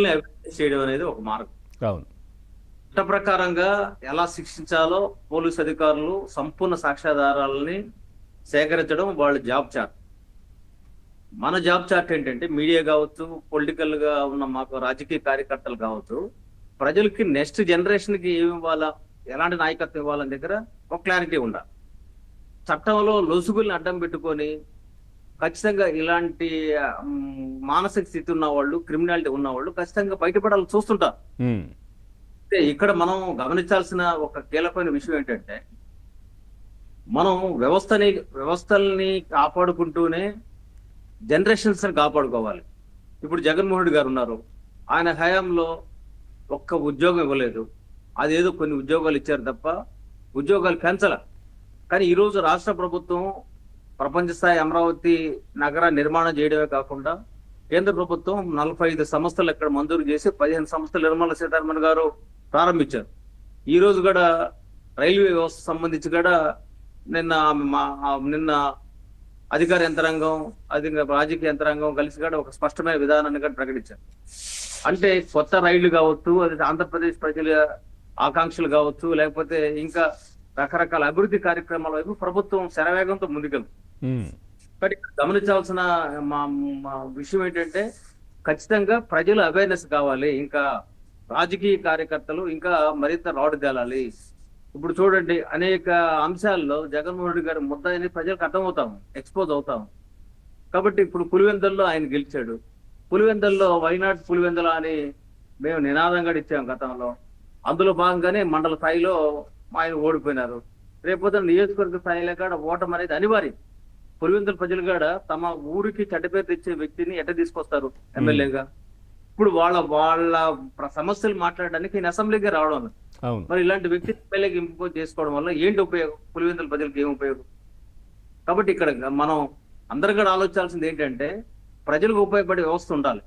Awareness చేయడం అనేది ఒక మార్గం. అవును. చట్ట ప్రకారంగా ఎలా శిక్షించాలో పోలీసు అధికారులు సంపూర్ణ సాక్ష్యాధారాలని సేకరించడం వాళ్ళ జాబ్ చార్ట్. మన జాబ్ చార్ట్ ఏంటంటే మీడియా కావచ్చు, పొలిటికల్ గా ఉన్న మాకు రాజకీయ కార్యకర్తలు కావచ్చు, ప్రజలకి నెక్స్ట్ జనరేషన్ కి ఏమి ఇవ్వాలా, ఎలాంటి నాయకత్వం ఇవ్వాలని దగ్గర ఒక క్లారిటీ ఉండాలి. చట్టంలో లొసుగుల్ని అడ్డం పెట్టుకొని ఖచ్చితంగా ఇలాంటి మానసిక స్థితి ఉన్న వాళ్ళు, క్రిమినాలిటీ ఉన్న వాళ్ళు ఖచ్చితంగా బయటపడాలని చూస్తుంటారు. ఉమ్. అయితే ఇక్కడ మనం గమనించాల్సిన ఒక కీలకమైన విషయం ఏంటంటే, మనం వ్యవస్థల్ని కాపాడుకుంటూనే జనరేషన్స్ ని కాపాడుకోవాలి. ఇప్పుడు జగన్మోహన్ రెడ్డి గారు ఉన్నారు, ఆయన హయాంలో ఒక్క ఉద్యోగం ఇవ్వలేదు. అదేదో కొన్ని ఉద్యోగాలు ఇచ్చారు తప్ప ఉద్యోగాలు పెంచల. కానీ ఈ రోజు రాష్ట్ర ప్రభుత్వం ప్రపంచ స్థాయి అమరావతి నగర నిర్మాణం చేయడమే కాకుండా కేంద్ర ప్రభుత్వం 45 సంస్థలు ఇక్కడ మంజూరు చేసి 15 సంస్థలు నిర్మలా సీతారామన్ గారు ప్రారంభించారు. ఈ రోజు కూడా రైల్వే వ్యవస్థ సంబంధించి కూడా నిన్న అధికార యంత్రాంగం, రాజకీయ యంత్రాంగం కలిసి కూడా ఒక స్పష్టమైన విధానాన్ని కూడా ప్రకటించారు. అంటే కొత్త రైళ్లు కావచ్చు, అది ఆంధ్రప్రదేశ్ ప్రజల ఆకాంక్షలు కావచ్చు, లేకపోతే ఇంకా రకరకాల అభివృద్ధి కార్యక్రమాల వైపు ప్రభుత్వం శరవేగంతో ముందుకెళ్తుంది. కానీ ఇక్కడ గమనించాల్సిన మా విషయం ఏంటంటే, ఖచ్చితంగా ప్రజలు అవేర్నెస్ కావాలి. ఇంకా రాజకీయ కార్యకర్తలు ఇంకా మరింత రాడు తేలాలి. ఇప్పుడు చూడండి, అనేక అంశాల్లో జగన్మోహన్ రెడ్డి గారి ముద్దాయిని ప్రజలకు అర్థమవుతాం, ఎక్స్పోజ్ అవుతాం. కాబట్టి ఇప్పుడు పులివెందుల్లో ఆయన గెలిచాడు. పులివెందుల్లో వైనాట్ పులివెందుల అని మేము నినాదంగా ఇచ్చాం గతంలో. అందులో భాగంగానే మండల స్థాయిలో ఆయన ఓడిపోయినారు. రేపొద్దున నియోజకవర్గ స్థాయిలో కూడా ఓటమి అనేది అనివార్యం. పులివెందుల ప్రజలు కూడా తమ ఊరికి చెడ్డ పేరు తెచ్చే వ్యక్తిని ఎట్ట తీసుకొస్తారు ఎమ్మెల్యేగా? ఇప్పుడు వాళ్ళ సమస్యలు మాట్లాడడానికి ఈయన అసెంబ్లీకి రావడం. మరి ఇలాంటి వ్యక్తి ఎమ్మెల్యేకి ఇంపోజ్ చేసుకోవడం వల్ల ఏంటి ఉపయోగం? పులివెందుల ప్రజలకు ఏం ఉపయోగం? కాబట్టి ఇక్కడ మనం అందరు కూడా ఆలోచించాల్సింది ఏంటంటే, ప్రజలకు ఉపయోగపడే వ్యవస్థ ఉండాలి.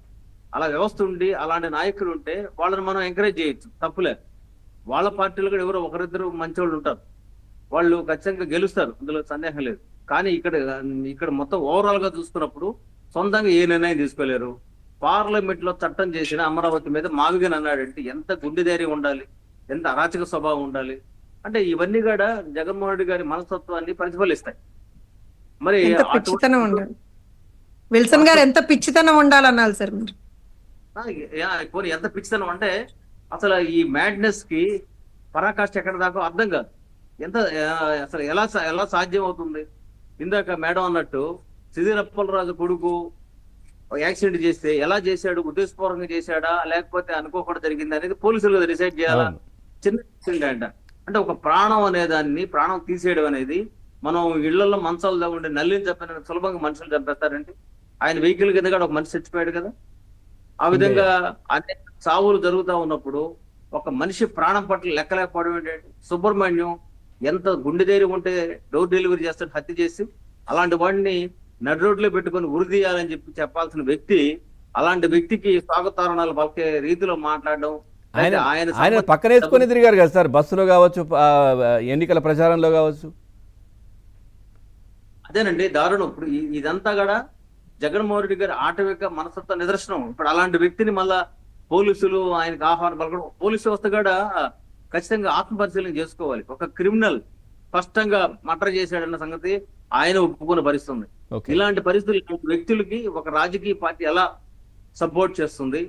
అలా వ్యవస్థ ఉండి అలాంటి నాయకులు ఉంటే వాళ్ళని మనం ఎంకరేజ్ చేయొచ్చు, తప్పులేదు. వాళ్ళ పార్టీలు కూడా ఎవరో ఒకరిద్దరు మంచి వాళ్ళు ఉంటారు, వాళ్ళు ఖచ్చితంగా గెలుస్తారు, అందులో సందేహం లేదు. కానీ ఇక్కడ మొత్తం ఓవరాల్ గా చూసుకున్నప్పుడు సొంతంగా ఏ నిర్ణయం తీసుకోలేరు. పార్లమెంట్ లో చట్టం చేసిన అమరావతి మీద మావిగన్ అన్నాడంటే ఎంత గుండె ధైర్యం ఉండాలి, ఎంత అరాచక స్వభావం ఉండాలి. అంటే ఇవన్నీ కూడా జగన్మోహన్ రెడ్డి గారి మనస్తత్వాన్ని ప్రతిఫలిస్తాయి. మరి విల్సన్ గారు ఎంత పిచ్చితనం ఉండాలన్నారు సార్ మీరు. ఎంత పిచ్చితనం అంటే అసలు ఈ మ్యాడ్నెస్ కి పరాకాష్ఠ ఎక్కడ దాకా అర్థం కాదు. అసలు ఎలా సాధ్యం అవుతుంది? ఇందాక మేడం అన్నట్టు సిద్దిరప్పలరాజు కొడుకు యాక్సిడెంట్ చేస్తే ఎలా చేశాడు, ఉద్దేశపూర్వకంగా చేశాడా లేకపోతే అనుకోకుండా జరిగింది అనేది పోలీసులు డిసైడ్ చేయాలా. చిన్న యాక్సిడెంట్ అంటే ఒక ప్రాణం అనేదాన్ని, ప్రాణం తీసేయడం అనేది, మనం ఇళ్లలో మంచాలు ఉండే నల్లిని చంపిన సులభంగా మనుషులు చంపేస్తారంటే, ఆయన వెహికల్ కింద కూడా ఒక మనిషి చచ్చిపోయాడు కదా. ఆ విధంగా అనేక చావులు జరుగుతూ ఉన్నప్పుడు ఒక మనిషి ప్రాణం పట్ల లెక్కలేకపోవడం ఏంటంటే, సుబ్రహ్మణ్యం ఎంత గుండె ధైర్యం ఉంటే డోర్ డెలివరీ చేస్తాడు, హత్య చేసి అలాంటి వాడిని నడి రోడ్లో పెట్టుకుని ఉరిదీయాలని చెప్పాల్సిన వ్యక్తి, అలాంటి వ్యక్తికి స్వాగతారణాలు పలికే రీతిలో మాట్లాడడం. ఆయన పక్కన వేసుకొని తిరిగారు కదా సార్, బస్సులో కావచ్చు, ఎన్నికల ప్రచారంలో కావచ్చు. అదేనండి దారుణం. ఇప్పుడు ఇదంతా కూడా జగన్మోహన్ రెడ్డి గారి ఆటవిక మనస్తత్వ నిదర్శనం. ఇప్పుడు అలాంటి వ్యక్తిని మళ్ళా పోలీసులు ఆయనకు ఆహ్వానం పలకడం, పోలీసు వ్యవస్థ కూడా ఖచ్చితంగా ఆత్మపరిశీలన చేసుకోవాలి. ఒక క్రిమినల్ స్పష్టంగా మర్డర్ చేశాడన్న సంగతి ఆయన ఒప్పుకున్న పరిస్థితుంది. ఇలాంటి పరిస్థితులు వ్యక్తులకి ఒక రాజకీయ పార్టీ ఎలా సపోర్ట్ చేస్తుంది?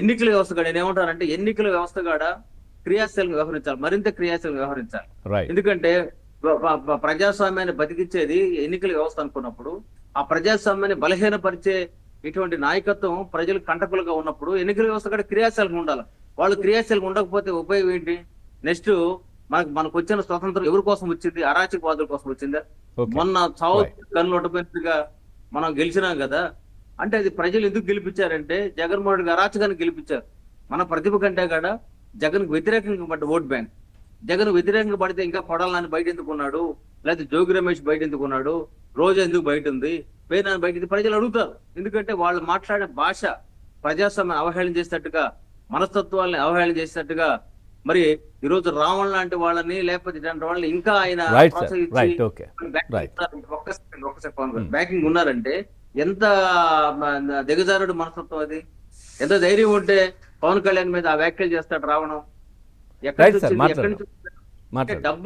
ఎన్నికల వ్యవస్థ కూడా నేనేమంటానంటే, ఎన్నికల వ్యవస్థ కూడా క్రియాశీలంగా వ్యవహరించాలి, మరింత క్రియాశీలంగా వ్యవహరించాలి. ఎందుకంటే ప్రజాస్వామ్యాన్ని బతికించేది ఎన్నికల వ్యవస్థ అనుకున్నప్పుడు, ఆ ప్రజాస్వామ్యాన్ని బలహీనపరిచే ఇటువంటి నాయకత్వం ప్రజలు కంటకులుగా ఉన్నప్పుడు ఎన్నికల వ్యవస్థ కూడా క్రియాశీలంగా ఉండాలి. వాళ్ళు క్రియాశీలంగా ఉండకపోతే ఉపయోగం ఏంటి? నెక్స్ట్ మనకు వచ్చిన స్వతంత్రం ఎవరి కోసం వచ్చింది? అరాచకవాదుల కోసం వచ్చిందా? మొన్న చావు కన్నులొట్టపోయినట్టుగా మనం గెలిచినాం కదా. అంటే అది ప్రజలు ఎందుకు గెలిపించారంటే, జగన్మోహన్ రెడ్డి అరాచకాన్ని గెలిపించారు. మన ప్రతిభ కంటే కూడా జగన్ వ్యతిరేకంగా పడ్డ ఓట్ బ్యాంక్. జగన్ వ్యతిరేకంగా పడితే ఇంకా కొడాలని బయట ఎందుకున్నాడు, లేకపోతే జోగి రమేష్ బయట ఎందుకున్నాడు, రోజు ఎందుకు బయట ఉంది, పేరు బయట ప్రజలు అడుగుతారు. ఎందుకంటే వాళ్ళు మాట్లాడే భాష ప్రజాస్వామ్యం అవహేళన చేసేటట్టుగా, మనస్తత్వాలని అవహేళన చేసేటట్టుగా. మరి ఈ రోజు రావణ్ లాంటి వాళ్ళని లేకపోతే ఇలాంటి వాళ్ళని ఇంకా ఆయన బ్యాకింగ్ ఉన్నారంటే ఎంత దిగజారుడు మనస్తత్వం అది, ఎంత ధైర్యం ఉంటే పవన్ కళ్యాణ్ మీద ఆ వ్యాఖ్యలు చేస్తాడు రావడం. ఎక్కడి రైట్ నుంచి సార్, వచ్చింది? ఎక్కడి మాట్లాడదాం. నుంచి వచ్చింది? మాట్లాడు. డబ్బు